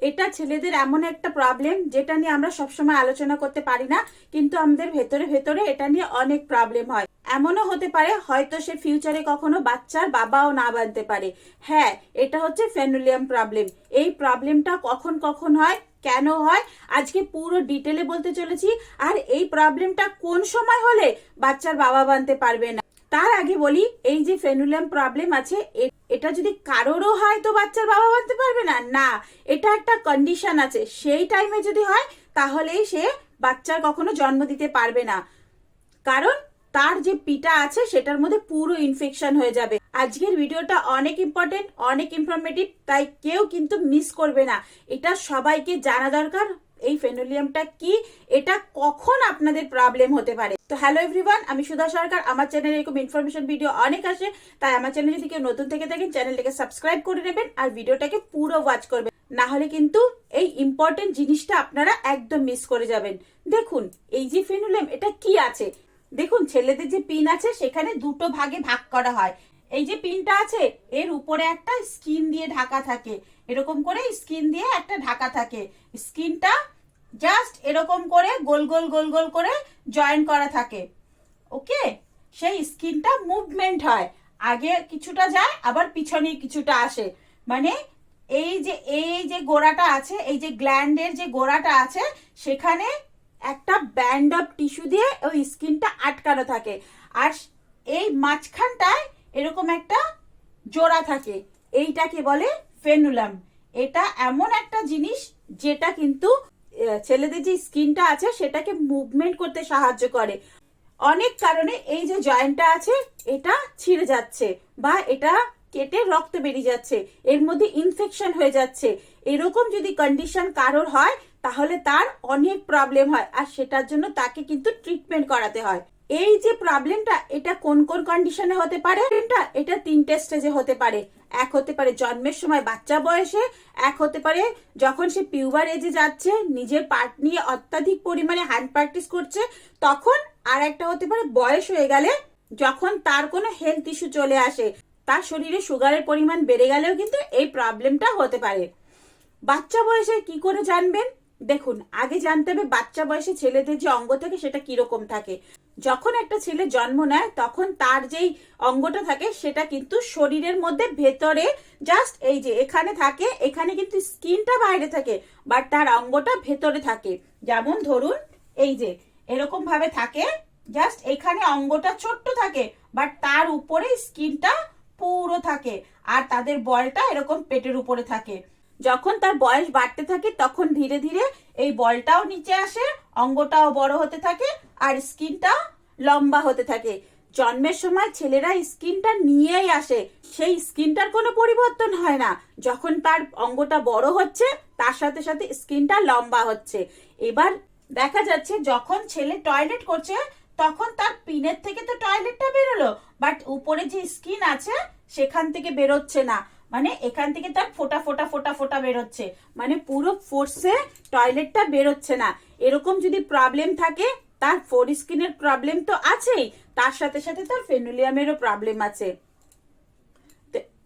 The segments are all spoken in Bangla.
এটা ছেলেদের এমন একটা প্রবলেম যেটা নিয়ে আমরা সবসময় আলোচনা করতে পারি না, কিন্তু আমাদের ভেতরে ভেতরে এটা নিয়ে অনেক প্রবলেম হয়। এমনও হতে পারে হয়তো সে ফিউচারে কখনো বাচ্চার বাবাও না বানতে পারে। হ্যাঁ, এটা হচ্ছে ফেনুলিয়াম প্রবলেম। এই প্রবলেমটা কখন কখন হয়, কেন হয়, আজকে পুরো ডিটেলে বলতে চলেছি। আর এই প্রবলেমটা কোন সময় হলে বাচ্চার বাবা বানতে পারবে না। তার আগে বলি, এই যে ফেনুলিয়াম প্রবলেম আছে, এটা যদি কারোরও হয় তো বাচ্চার বাবা বানতে পারবে না না, এটা একটা কন্ডিশন আছে। সেই টাইমে যদি হয় তাহলেই সে বাচ্চার কখনো জন্ম দিতে পারবে না, কারণ তার যে পিটা আছে সেটার মধ্যে পুরো ইনফেকশন হয়ে যাবে। আজকের ভিডিওটা অনেক ইম্পর্টেন্ট, অনেক ইনফরমেটিভ, তাই কেউ কিন্তু মিস করবে না। এটা সবাইকে জানা দরকার। এই ফেনুলিয়ামটা কি, এটা কখন আপনাদের প্রবলেম হতে পারে। তো হ্যালো এভরিওয়ান, আমি সুধা সরকার। আমার চ্যানেলে এরকম ইনফরমেশন ভিডিও অনেক আসে, তাই আমার চ্যানেলে যদি কেউ নতুন থেকে থাকেন চ্যানেলটাকে সাবস্ক্রাইব করে নেবেন আর ভিডিওটাকে পুরো ওয়াচ করবেন, না হলে কিন্তু এই ইম্পর্টেন্ট জিনিসটা আপনারা একদম মিস করে যাবেন। দেখুন, এই যে ফেনুলিয়াম, এটা কি আছে দেখুন। ছেলেদের যে পিন আছে সেখানে দুটো ভাগে ভাগ করা হয়। এই যে পিনটা আছে এর উপরে একটা স্কিন দিয়ে ঢাকা থাকে, এরকম করে স্কিন দিয়ে একটা ঢাকা থাকে। স্কিনটা জাস্ট এরকম করে গোল গোল গোল গোল করে জয়েন করা থাকে। ওকে, সেই স্কিনটা মুভমেন্ট হয়, আগে কিছুটা যায় আবার পিছনে কিছুটা আসে। মানে এই যে গোড়াটা আছে, এই যে গ্ল্যান্ডের যে গোড়াটা আছে, সেখানে একটা ব্যান্ড অফ টিস্যু দিয়ে ওই স্কিনটা আটকানো থাকে। আর এই মাঝখানটায় এরকম একটা জোড়া থাকে, এইটাকে বলে ফেনুলাম। এটা এমন একটা জিনিস যেটা কিন্তু ছেলেদের যে স্কিনটা আছে সেটাকে মুভমেন্ট করতে সাহায্য করে। অনেক কারণে এই যে জয়েন্টটা আছে এটা ছিঁড়ে যাচ্ছে বা এটা কেটে রক্ত বেরিয়ে যাচ্ছে, এর মধ্যে ইনফেকশন হয়ে যাচ্ছে। এরকম যদি কন্ডিশন কারোর হয় তাহলে তার অনেক প্রবলেম হয়, আর সেটার জন্য তাকে কিন্তু ট্রিটমেন্ট করাতে হয়। এই যে প্রবলেমটা, এটা কোন কোন কন্ডিশনে হতে পারে, এটা তিনটে স্টেজে হতে পারে। এক হতে পারে জন্মের সময় বাচ্চা বয়সে, এক হতে পারে যখন সে পিউবার এজে যাচ্ছে, নিজের পার্ট নিয়ে অত্যাধিক পরিমাণে হ্যান্ড প্র্যাকটিস করছে তখন, আর একটা হতে পারে বয়স হয়ে গেলে, যখন তার কোনো হেলথ ইস্যু চলে আসে, তার শরীরে সুগারের পরিমাণ বেড়ে গেলেও কিন্তু এই প্রবলেমটা হতে পারে। বাচ্চা বয়সে কি করে জানবেন? দেখুন, আগে জানতে হবে বাচ্চা বয়সে ছেলেদের যে অঙ্গ থাকে সেটা কিরকম থাকে। যখন একটা ছেলে জন্ম নেয় তখন তার যেই অঙ্গটা থাকে সেটা কিন্তু শরীরের মধ্যে ভেতরে জাস্ট এই যে এখানে থাকে, এখানে কিন্তু স্কিনটা বাইরে থাকে, বাট তার অঙ্গটা ভেতরে থাকে। যেমন ধরুন এই যে এরকম ভাবে থাকে, জাস্ট এখানে অঙ্গটা ছোট্ট থাকে, বাট তার উপরে স্কিনটা পুরো থাকে, আর তাদের বলটা এরকম পেটের উপরে থাকে। যখন তার বয়স বাড়তে থাকে তখন ধীরে ধীরে এই বলটাও নিচে আসে, অঙ্গটাও বড় হতে থাকে, আর স্কিনটা লম্বা হতে থাকে। জন্মের সময় ছেলেরা স্কিনটা নিয়েই আসে, সেই স্কিনটার কোনো পরিবর্তন হয় না। যখন তার অঙ্গটা বড় হচ্ছে তার সাথে সাথে স্কিনটা লম্বা হচ্ছে। এবার দেখা যাচ্ছে যখন ছেলে টয়লেট করছে তখন তার পিনের থেকে তো টয়লেটটা বেরোলো, বাট উপরে যে স্কিন আছে সেখান থেকে বেরোচ্ছে না। মানে এখান থেকে তার ফোটা ফোটা ফোটা ফোটা বেরোচ্ছে, মানে পুরো ফোর্সে টয়লেটটা বেরোচ্ছে না। এরকম যদি প্রবলেম থাকে, তার ফোর স্কিনের প্রবলেম তো আছেই, তার সাথে সাথে তার ফেনুলিয়ামেরও প্রবলেম আছে।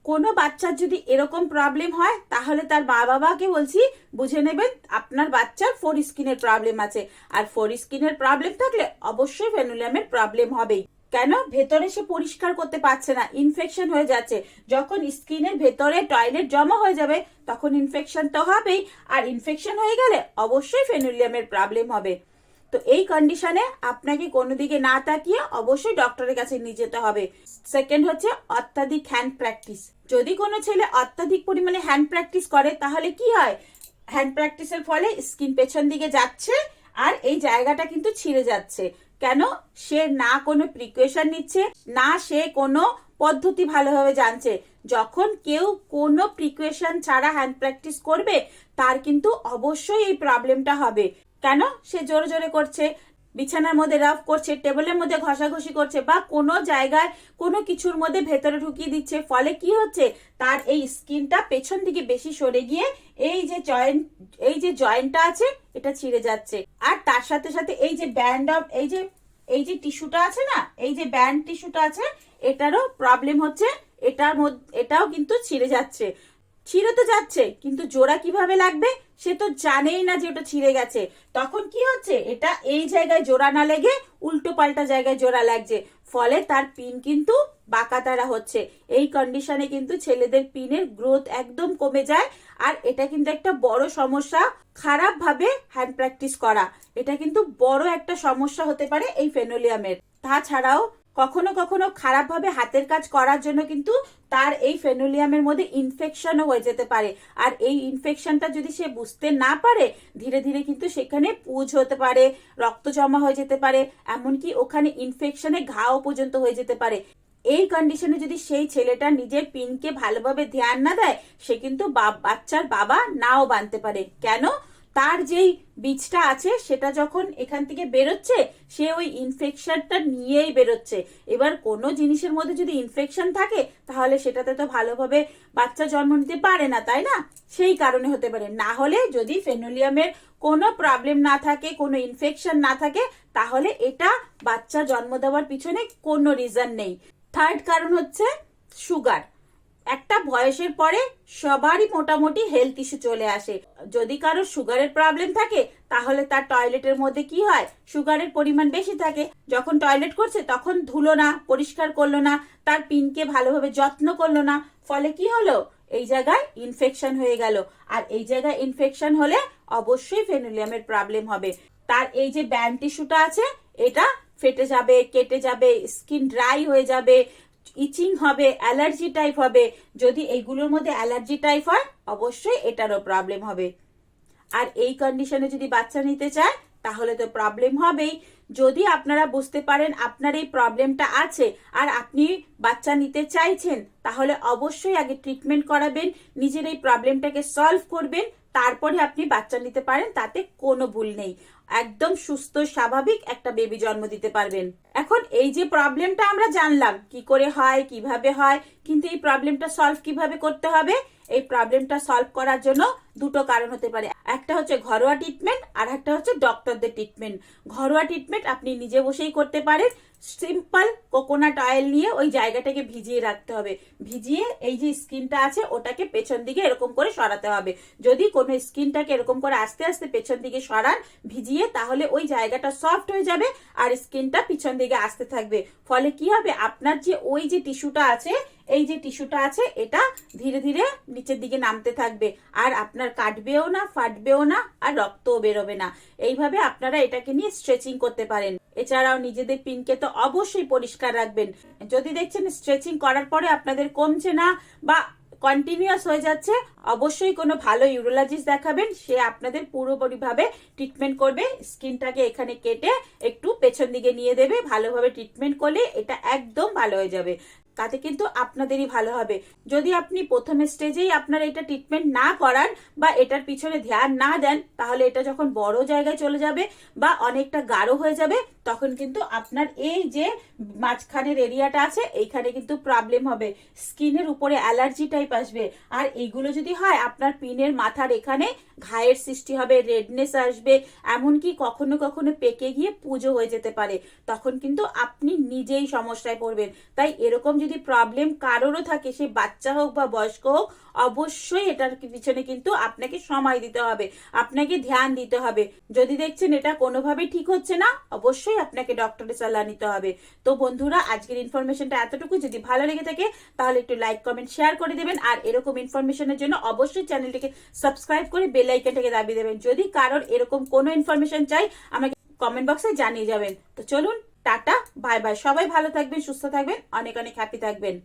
কোনো বাচ্চার যদি এরকম প্রবলেম হয় তাহলে তার মা বাবাকে বলছি বুঝে নেবেন আপনার বাচ্চার ফোর স্কিনের প্রবলেম আছে। আর ফোর স্কিনের প্রবলেম থাকলে অবশ্যই ফেনুলিয়ামের প্রবলেম হবেই। কেন? ভেতরে সে পরিষ্কার করতে পারছে না, ইনফেকশন হয়ে যাচ্ছে। যখন স্কিনের ভেতরে টয়লেট জমা হয়ে যাবে তখন ইনফেকশন তো হবেই, আর ইনফেকশন হয়ে গেলে অবশ্যই ফেনুলিয়ামের প্রবলেম হবে। তো এই কন্ডিশনে আপনাকে কোনো দিকে না তাকিয়ে অবশ্যই ডক্টরের কাছে নিয়ে যেতে হবে। সেকেন্ড হচ্ছে অত্যাধিক হ্যান্ড প্র্যাকটিস। যদি কোনো ছেলে অত্যাধিক পরিমাণে হ্যান্ড প্র্যাকটিস করে তাহলে কি হয়, হ্যান্ড প্র্যাকটিসের ফলে স্কিন পেছন দিকে যাচ্ছে আর এই জায়গাটা কিন্তু ছিঁড়ে যাচ্ছে। কেন? সে না কোনো প্রিকশন নিচ্ছে, না সে কোনো পদ্ধতি ভালোভাবে জানছে। যখন কেউ কোনো প্রিকশন ছাড়া হ্যান্ড প্র্যাকটিস করবে তার কিন্তু অবশ্যই এই প্রবলেমটা হবে। কেন? সে জোরে জোরে করছে, বিছানার মধ্যে রাফ করছে, টেবিলের মধ্যে ঘষাঘষি করছে, বা কোনো জায়গায় কোনো কিছুর মধ্যে ভেতরে ঢুকিয়ে দিচ্ছে। ফলে কি হচ্ছে, তার এই স্কিনটা পেছন দিকে বেশি সরে গিয়ে এই যে জয়েন্টটা আছে এটা ছিঁড়ে যাচ্ছে। আর তার সাথে সাথে এই যে ব্যান্ড অফ এই যে টিস্যুটা আছে না, এই যে ব্যান্ড টিস্যুটা আছে, এটারও প্রবলেম হচ্ছে, এটাও কিন্তু ছিঁড়ে যাচ্ছে। ছিঁড়ে তো যাচ্ছে, কিন্তু জোড়া কিভাবে লাগবে সে তো জানেই না যে ওটা ছিঁড়ে গেছে। তখন কি হচ্ছে, এটা এই জায়গায় জোড়া না লেগে উল্টো পাল্টা জায়গায় জোড়া লাগছে, ফলে তার পিন কিন্তু বাঁকাতারা হচ্ছে। এই কন্ডিশনে কিন্তু ছেলেদের পিনের গ্রোথ একদম কমে যায়। আর এটা কিন্তু একটা বড় সমস্যা, খারাপ ভাবে হ্যান্ড প্র্যাকটিস করা, এটা কিন্তু বড় একটা সমস্যা হতে পারে এই ফেনোলিয়ামের। তাছাড়াও কখনো কখনো খারাপভাবে হাতের কাজ করার জন্য কিন্তু তার এই ফেনোলিয়ামের মধ্যে ইনফেকশনও হয়ে যেতে পারে। আর এই ইনফেকশনটা যদি সে বুঝতে না পারে, ধীরে ধীরে কিন্তু সেখানে পুঁজ হতে পারে, রক্ত জমা হয়ে যেতে পারে, এমনকি ওখানে ইনফেকশনে ঘাও পর্যন্ত হয়ে যেতে পারে। এই কন্ডিশনে যদি সেই ছেলেটা নিজের পিনকে ভালোভাবে ধ্যান না দেয়, সে কিন্তু বাচ্চার বাবা নাও বানতে পারে। কেন? তার যেই বীজটা আছে সেটা যখন এখান থেকে বেরোচ্ছে, সে ওই ইনফেকশনটা নিয়েই বেরোচ্ছে। এবার কোনো জিনিসের মধ্যে যদি ইনফেকশন থাকে, তাহলে সেটাতে তো ভালোভাবে বাচ্চা জন্ম নিতে পারে না, তাই না? সেই কারণে হতে পারে। না হলে যদি ফেনোলিয়ামের কোনো প্রবলেম না থাকে, কোনো ইনফেকশন না থাকে, তাহলে এটা বাচ্চা জন্ম দেওয়ার পিছনে কোনো রিজন নেই। থার্ড কারণ হচ্ছে সুগার। একটা বয়সের পরে সবারই মোটামুটি হেলথ ইস্যু চলে আসে। যদি কারো সুগারের প্রবলেম থাকে, তাহলে তার টয়লেটের মধ্যে কি হয়, সুগারের পরিমাণ বেশি থাকে। যখন টয়লেট করছে তখন ধুলো না, পরিষ্কার করলো না, তার পিনকে ভালোভাবে যত্ন করলো না, ফলে কি হলো, এই জায়গায় ইনফেকশন হয়ে গেল। আর এই জায়গায় ইনফেকশন হলে অবশ্যই ফেনোলিয়ামের প্রবলেম হবে। তার এই যে ব্যান্ড টিস্যুটা আছে, এটা ফেটে যাবে, কেটে যাবে, স্কিন ড্রাই হয়ে যাবে, ইচিং হবে, অ্যালার্জি টাইপ হবে। যদি এইগুলোর মধ্যে অ্যালার্জি টাইপ হয়, অবশ্যই এটারও প্রবলেম হবে। আর এই কন্ডিশনে যদি বাচ্চা নিতে চায়, তাহলে তো প্রবলেম হবেই। যদি আপনারা বুঝতে পারেন আপনার এই প্রবলেমটা আছে আর আপনি বাচ্চা নিতে চাইছেন, তাহলে অবশ্যই আগে ট্রিটমেন্ট করাবেন, নিজের এই প্রবলেমটাকে সলভ করবেন, তারপরে আপনি বাচ্চা নিতে পারেন, তাতে কোনো ভুল নেই। একদম সুস্থ স্বাভাবিক একটা বেবি জন্ম দিতে পারবেন। এখন এই যে প্রবলেমটা আমরা জানলাম কি করে হয়, কিভাবে হয়, কিন্তু এই প্রবলেমটা সলভ কিভাবে করতে হবে, এই প্রবলেমটা সলভ করার জন্য দুটো কারণ হতে পারে। একটা হচ্ছে ঘরোয়া ট্রিটমেন্ট, আর একটা হচ্ছে ডক্টরদের ট্রিটমেন্ট। ঘরোয়া ট্রিটমেন্ট আপনি নিজে বসেই করতে পারেন। সিম্পল কোকোনাট অয়েল নিয়ে ওই জায়গাটাকে ভিজিয়ে রাখতে হবে। ভিজিয়ে এই যে স্কিনটা আছে ওটাকে পেছন দিকে এরকম করে সরাতে হবে। যদি কোনো স্কিনটাকে এরকম করে আস্তে আস্তে পেছন দিকে সরান ভিজিয়ে, তাহলে ওই জায়গাটা সফট হয়ে যাবে আর স্কিনটা পিছন দিকে আসতে থাকবে। ফলে কি হবে, আপনার যে ওই যে টিস্যুটা আছে, এই যে টিস্যুটা আছে, এটা ধীরে ধীরে নিচের দিকে নামতে থাকবে, আর আপনার কাটবেও না, ফাটবেও না, আর রক্তও বেরোবে না। এইভাবে আপনারা এটাকে নিয়ে স্ট্রেচিং করতে পারেন। এছাড়াও নিজেদের পিনকে তো অবশ্যই পরিষ্কার রাখবেন। যদি দেখছেন স্ট্রেচিং করার পরে আপনাদের কমছে না বা কন্টিনিউয়াস হয়ে যাচ্ছে, অবশ্যই কোনো ভালো ইউরোলজিস্ট দেখাবেন। সে আপনাদের পুরোপুরিভাবে ট্রিটমেন্ট করবে। স্কিনটাকে এখানে কেটে একটু পেছন দিকে নিয়ে দেবে। ভালোভাবে ট্রিটমেন্ট করলে এটা একদম ভালো হয়ে যাবে। তাতে কিন্তু আপনাদেরই ভালো হবে। যদি আপনি প্রথম স্টেজেই আপনার এটা ট্রিটমেন্ট না করান বা এটার পিছনে ধ্যান না দেন, তাহলে এটা যখন বড় জায়গায় চলে যাবে বা অনেকটা গাঢ় হয়ে যাবে, তখন কিন্তু আপনার এই যে মাঝখানের এরিয়াটা আছে, এইখানে কিন্তু প্রবলেম হবে, স্কিনের উপরে অ্যালার্জি টাইপ আসবে। আর এইগুলো যদি হয়, আপনার পিনের মাথার এখানে ঘায়ের সৃষ্টি হবে, রেডনেস আসবে, এমনকি কখনো কখনো পেকে গিয়ে পুজো হয়ে যেতে পারে। তখন কিন্তু আপনি নিজেই সমস্যায় পড়বেন। তাই এরকম যদি প্রবলেম কারোরও থাকে, সে বাচ্চা হোক বা বয়স্ক হোক, অবশ্যই এটার পিছনে কিন্তু আপনাকে সময় দিতে হবে, আপনাকে ধ্যান দিতে হবে। যদি দেখছেন এটা কোনোভাবেই ঠিক হচ্ছে না, অবশ্যই আপনাকে ডক্টরের সালাহ নিতে হবে। তো বন্ধুরা, আজকের ইনফরমেশনটা এতটুকু। যদি ভালো লেগে থাকে তাহলে একটু লাইক, কমেন্ট, শেয়ার করে দেবেন। আর এরকম ইনফরমেশনের জন্য অবশ্যই চ্যানেলটিকে সাবস্ক্রাইব করে বেল আইকনটাকে দাবিয়ে দেবেন। যদি কারোর এরকম কোনো ইনফরমেশন চাই, আমাকে কমেন্ট বক্সে জানিয়ে যাবেন। তো চলুন, টাটা, বাই বাই। সবাই ভালো থাকবেন, সুস্থ থাকবেন, অনেক অনেক হ্যাপি থাকবেন।